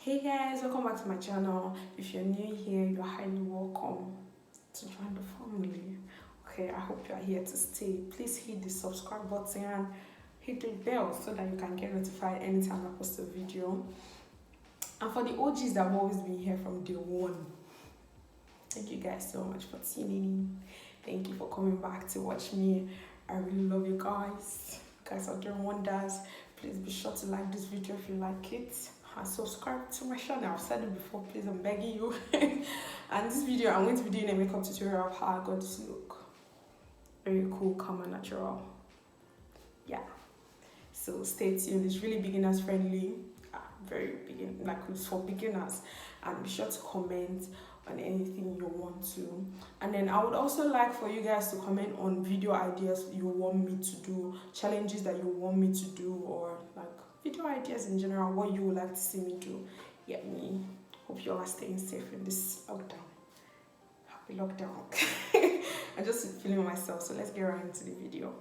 Hey guys, welcome back to my channel. If you're new here, you're highly welcome to join the family. Okay, I hope you're here to stay. Please hit the subscribe button and hit the bell so that you can get notified anytime I post a video. And for the OGs that have always been here from day one, thank you guys so much for tuning in. Thank you for coming back to watch me. I really love you guys. You guys are doing wonders. Please be sure to like this video if you like it. And subscribe to my channel. I've said it before, please, I'm begging you. And this video, I'm going to be doing a makeup tutorial of how I got this look. Very cool, calm and natural. Yeah. So stay tuned. It's really beginners friendly. Very begin, like it's for beginners. And be sure to comment on anything you want to. And then I would also like for you guys to comment on video ideas you want me to do, challenges that you want me to do, or like video ideas in general, what you would like to see me do. Get me. Hope you all are staying safe in this lockdown. Happy lockdown. I'm just feeling myself, so let's get right into the video.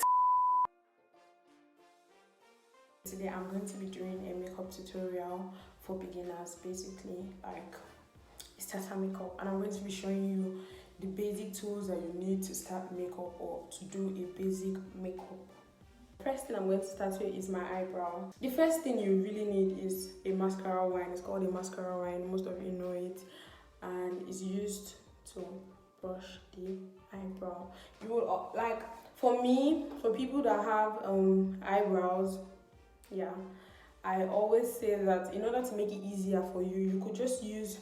Today I'm going to be doing a makeup tutorial for beginners, basically like starter makeup, and I'm going to be showing you the basic tools that you need to start makeup or to do a basic makeup. First thing I'm going to start with is my eyebrow. The first thing you really need is a mascara wine. It's called a mascara wine, most of you know it, and it's used to brush the eyebrow. You will like, for me, for people that have eyebrows, yeah, I always say that in order to make it easier for you, you could just use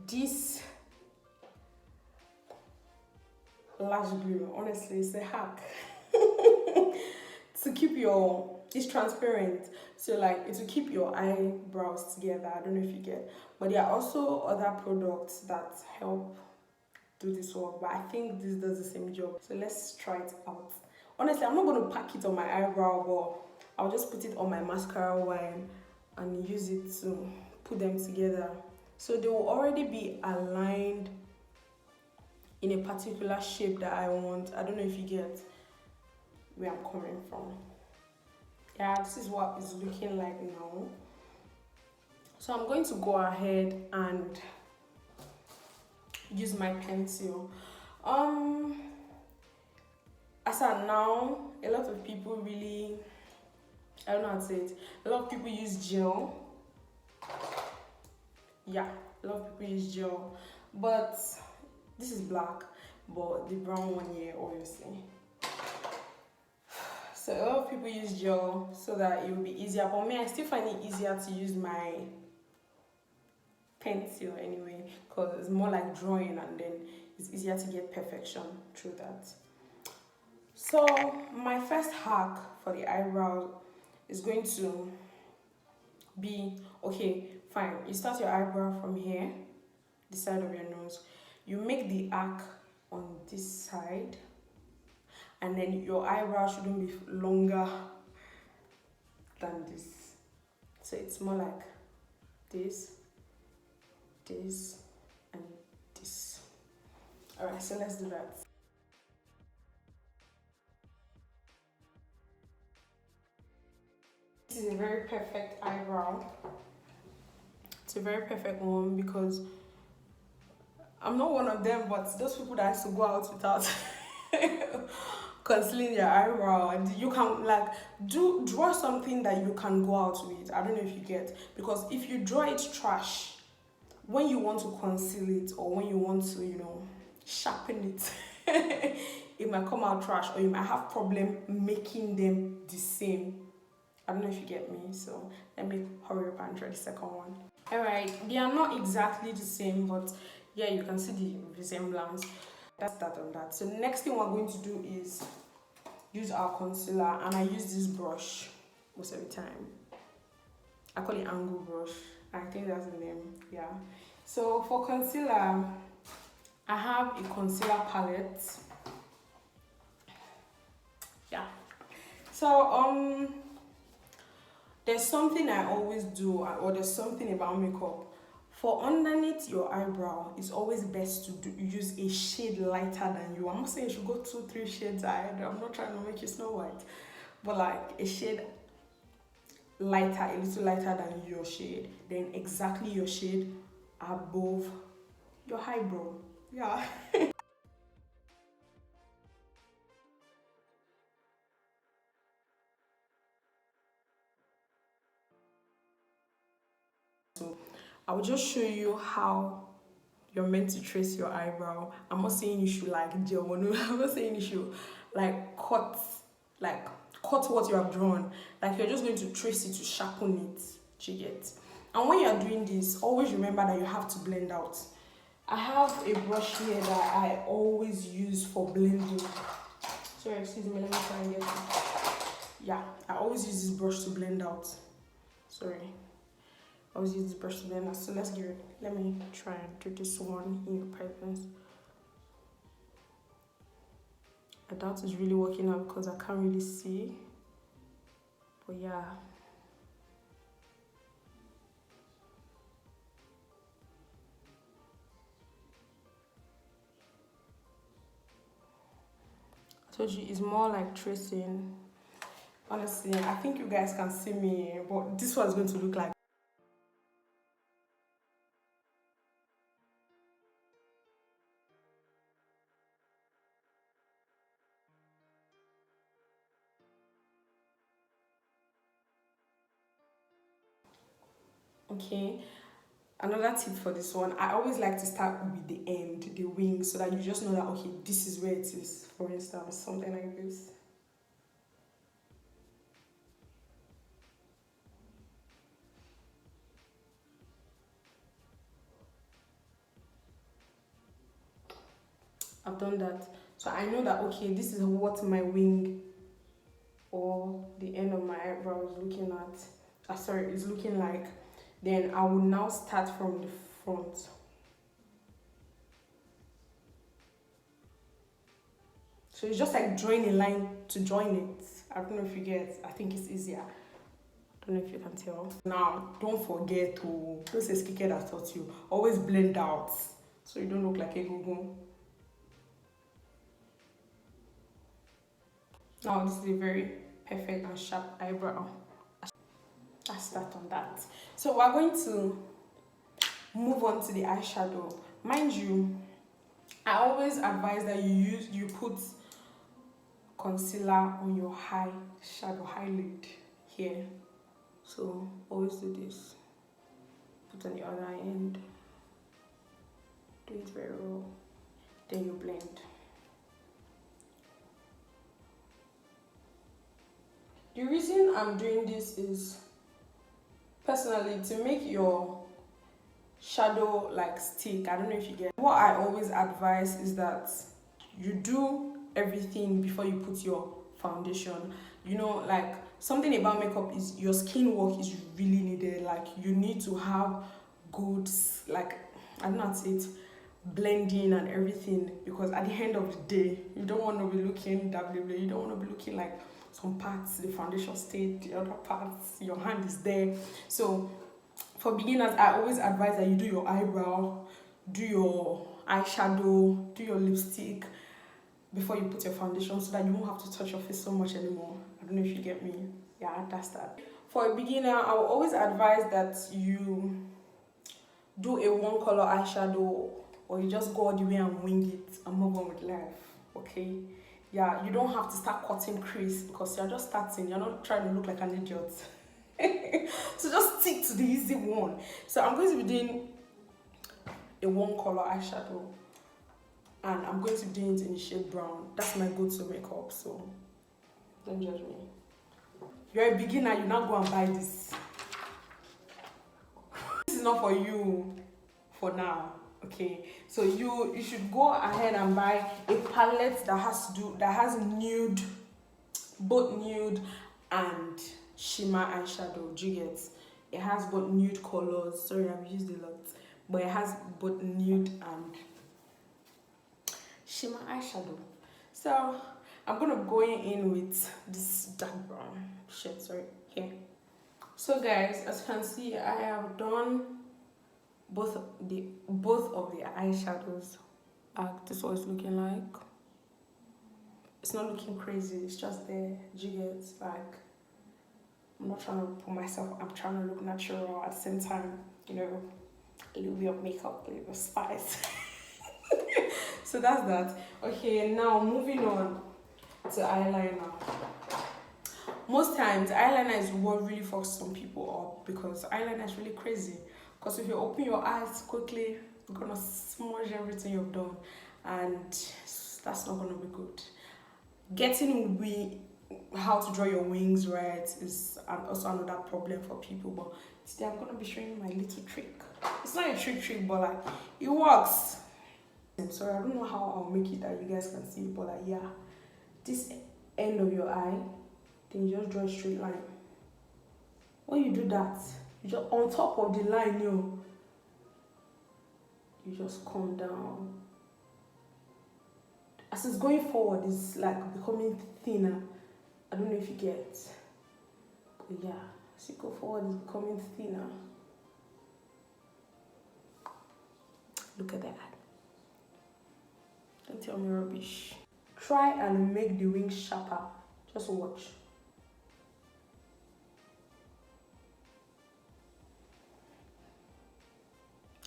this lash glue. Honestly, it's a hack. To keep your, it's transparent, so like it will keep your eyebrows together. I don't know if you get, but there are also other products that help do this work, but I think this does the same job. So let's try it out. Honestly, I'm not going to pack it on my eyebrow, but I'll just put it on my mascara wine and use it to put them together, so they will already be aligned in a particular shape that I want. I don't know if you get where I'm coming from. Yeah, this is what it's looking like now. So I'm going to go ahead and use my pencil. As of now, a lot of people really, I don't know how to say it, a lot of people use gel. Yeah, a lot of people use gel, but this is black, but the brown one here, obviously. So a lot of people use gel so that it will be easier, but me, I still find it easier to use my pencil anyway, because it's more like drawing, and then it's easier to get perfection through that. So my first hack for the eyebrow is going to be, okay, fine, you start your eyebrow from here, the side of your nose. You make the arc on this side, and then your eyebrow shouldn't be longer than this. So it's more like this, this, and this. Alright, so let's do that. This is a very perfect eyebrow. It's a very perfect one because I'm not one of them, but those people that has to go out without concealing their eyebrow, and you can like draw something that you can go out with. I don't know if you get, because if you draw it trash, when you want to conceal it or when you want to, you know, sharpen it, it might come out trash, or you might have problem making them the same. I don't know if you get me, so let me hurry up and try the second one. Alright, they are not exactly the same, but yeah, you can see the resemblance. That's that on that. So the next thing we're going to do is use our concealer, and I use this brush most of the time. I call it angle brush. I think that's the name. Yeah. So for concealer, I have a concealer palette. Yeah. So there's something I always do, or there's something about makeup. For underneath your eyebrow, it's always best to use a shade lighter than you. I'm not saying you should go 2-3 shades ahead. I'm not trying to make you Snow White, but like a shade lighter, a little lighter than your shade, then exactly your shade above your eyebrow. Yeah. So I will just show you how you're meant to trace your eyebrow. I'm not saying you should like gel one. I'm not saying you should like cut what you have drawn. Like you're just going to trace it to sharpen it. Do you get? And when you're doing this, always remember that you have to blend out. I have a brush here that I always use for blending. Sorry, excuse me, let me try and get it. Yeah, I always use this brush to blend out. Sorry. I always use this brush to blend out. So let's get it. Let me try and do this one in your presence. I doubt it's really working out because I can't really see. But yeah. I told you it's more like tracing. Honestly, I think you guys can see me, but this one's going to look like. Okay. Another tip for this one, I always like to start with the end, the wing, so that you just know that okay, this is where it is. For instance, something like this. I've done that. So I know that okay, this is what my wing or the end of my eyebrow is looking at. Sorry, is looking like. Then I will now start from the front. So it's just like drawing a line to join it. I don't know if you get. I think it's easier. I don't know if you can tell. Now, don't forget to. Don't say Chitchat that taught you. Always blend out so you don't look like a google. Now this is a very perfect and sharp eyebrow. Let's start on that. So we're going to move on to the eyeshadow. Mind you, I always advise that you put concealer on your eyeshadow eyelid here. So always do this. Put on the other end. Do it very well. Then you blend. The reason I'm doing this is personally to make your shadow like stick. I don't know if you get. What I always advise is that you do everything before you put your foundation. You know, like something about makeup is your skin work is really needed. Like you need to have good, like I don't know how to say it, blending and everything, because at the end of the day you don't want to be looking WW. You don't want to be looking like some parts the foundation stayed, the other parts your hand is there. So for beginners, I always advise that you do your eyebrow, do your eyeshadow, do your lipstick before you put your foundation, so that you won't have to touch your face so much anymore. I don't know if you get me. Yeah, that's that. For a beginner, I will always advise that you do a one color eyeshadow, or you just go all the way and wing it and move on with life. Okay? Yeah, you don't have to start cutting crease because you're just starting. You're not trying to look like an idiot. So just stick to the easy one. So I'm going to be doing a one color eyeshadow, and I'm going to be doing it in the shade brown. That's my go-to makeup, so don't judge me. You're a beginner, you now go and buy this. This is not for you for now. Okay, so you should go ahead and buy a palette that has nude, both nude and shimmer eyeshadow. Do you get? It has both nude colors. Sorry, I've used a lot, but it has both nude and shimmer eyeshadow. So I'm gonna go in with this dark brown shade. Sorry, here. So guys, as you can see, I have done both of the eyeshadows. This is what it's looking like. It's not looking crazy. It's just there. Do you get? Like I'm not trying to put myself, I'm trying to look natural at the same time, you know, a little bit of makeup, a little bit of spice. So that's that. Okay, now moving on to eyeliner. Most times, eyeliner is what really fucks some people up because eyeliner is really crazy. Because if you open your eyes quickly, you're gonna smudge everything you've done, and that's not gonna be good. Getting how to draw your wings right is also another problem for people. But today I'm gonna be showing you my little trick. It's not a trick, but like it works. Sorry, I don't know how I'll make it that you guys can see, but like yeah, this end of your eye, then you just draw a straight line. When you do that, you just on top of the line, you just come down. As it's going forward, it's like becoming thinner. I don't know if you get, but yeah, as you go forward, it's becoming thinner. Look at that. Don't tell me rubbish. Try and make the wings sharper. Just watch.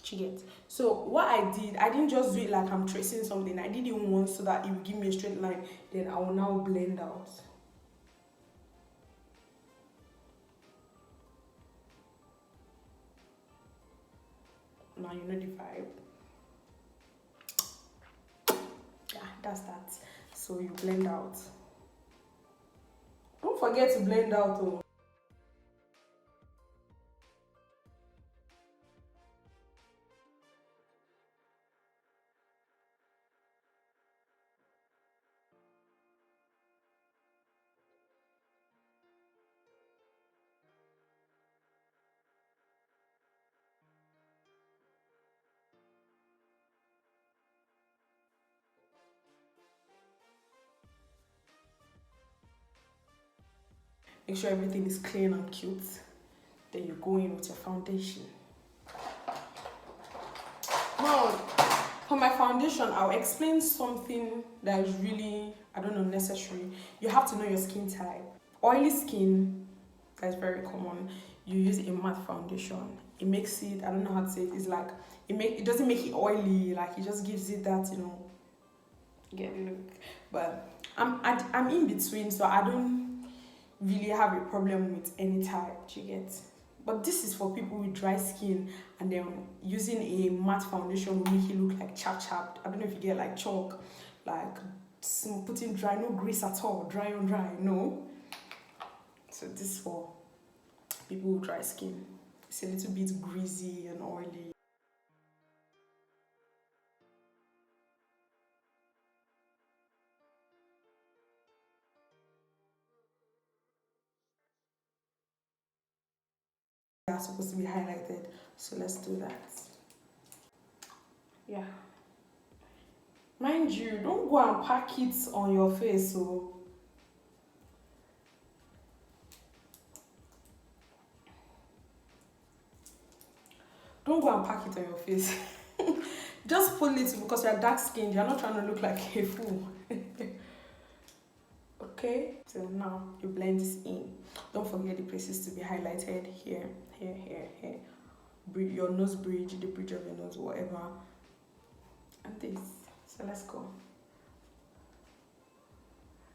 You get. So what I didn't just do it like I'm tracing something. I did it once so that it will give me a straight line. Then I will now blend out. Now you know the vibe. Yeah, that's that. So you blend out. Don't forget to blend out though. Make sure everything is clean and cute. Then you go in with your foundation. Now, for my foundation, I'll explain something that is really, I don't know, necessary. You have to know your skin type. Oily skin, that's very common. You use a matte foundation. It makes it, I don't know how to say it, it's like, it doesn't make it oily, like it just gives it that, get a look. But I'm in between, so I don't really have a problem with any type, do you get? But this is for people with dry skin, and then using a matte foundation will make it look like chap. I don't know if you get like chalk, like putting dry, no grease at all, dry on dry, no. So this is for people with dry skin. It's a little bit greasy and oily. They are supposed to be highlighted, so let's do that. Yeah. Mind you, don't go and pack it on your face, so don't go and pack it on your face. Just pull it because you're dark skinned, you're not trying to look like a fool. Okay, so now you blend this in. Don't forget the places to be highlighted here. Your nose bridge, the bridge of your nose, whatever. And this. So let's go.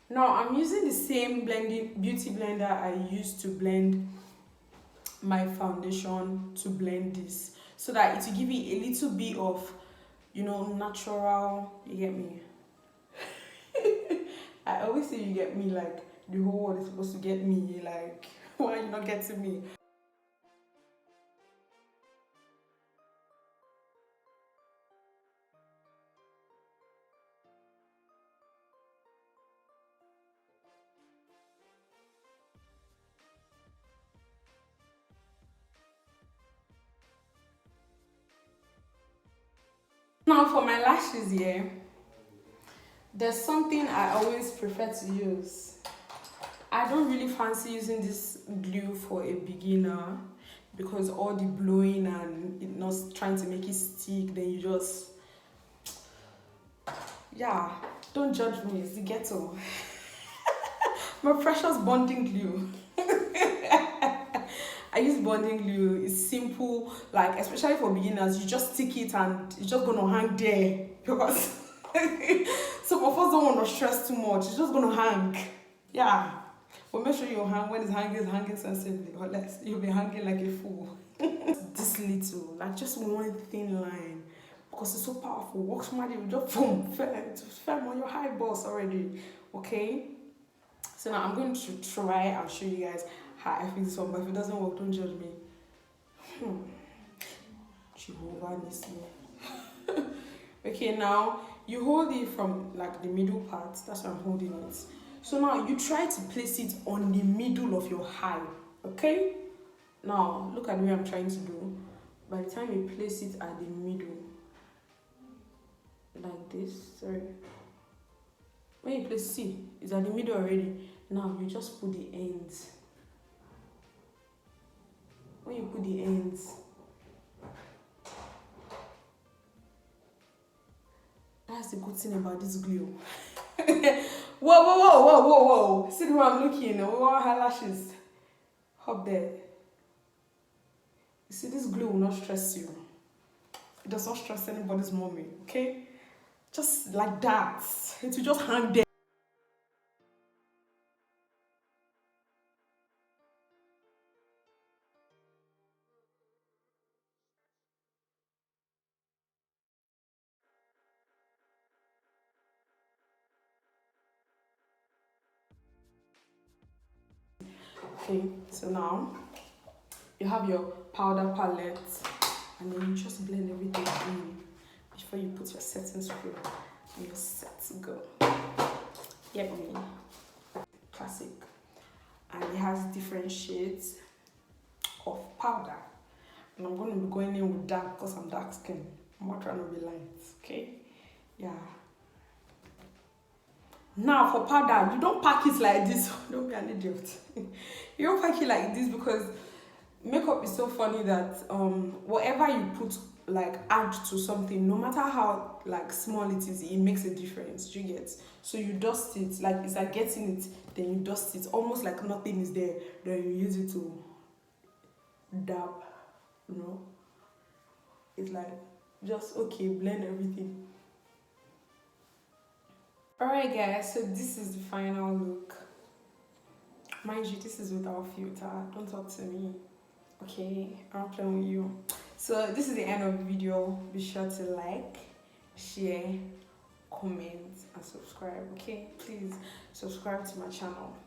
Now I'm using the same beauty blender I used to blend my foundation to blend this, so that it will give me a little bit of, natural, you get me? I always say you get me, like the whole world is supposed to get me, like why are you not getting me? Now for my lashes here, there's something I always prefer to use. I don't really fancy using this glue for a beginner because all the blowing and it not trying to make it stick, then you just, yeah, don't judge me, it's the ghetto. My precious bonding glue. I use bonding glue. It's simple, like especially for beginners. You just stick it and it's just gonna hang there because some of us don't want to stress too much. It's just gonna hang. Yeah. But make sure you hang when it's hanging sensibly, or else you'll be hanging like a fool. This little, like just one thin line, because it's so powerful. Walk somebody, you just boom, firm on your high balls already. Okay. So now I'm going to try and show you guys how I fix this one. But if it doesn't work, don't judge me. Jehovah needs me. Okay, now you hold it from like the middle part. That's why I'm holding it. So now you try to place it on the middle of your eye. Okay. Now look at the way I'm trying to do. By the time you place it at the middle, like this, sorry. When you place, see, it's at the middle already. Now you just put the ends. When you put the ends, that's the good thing about this glue. Whoa. See the way I'm looking. Whoa, eyelashes. Up there. You see, this glue will not stress you. It does not stress anybody's mommy, okay? Just like that. It will just hang there. Okay, so now you have your powder palette and then you just blend everything in before you put your setting spray and you're set to go. Get me? Classic. And it has different shades of powder. And I'm going to be going in with dark because I'm dark skinned. I'm not trying to be light, okay? Yeah. Now for powder, you don't pack it like this. Don't be an idiot. You don't pack it like this because makeup is so funny that whatever you put, like add to something, no matter how like small it is, it makes a difference. Do you get? So you dust it, like it's like getting it, then you dust it, almost like nothing is there. Then you use it to dab, you know. It's like just okay, blend everything. Alright guys, so this is the final look. Mind you, this is without filter. Don't talk to me. Okay, I'm playing with you. So this is the end of the video. Be sure to like, share, comment, and subscribe. Okay, please subscribe to my channel.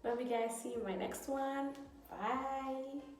Love you guys. See you in my next one. Bye.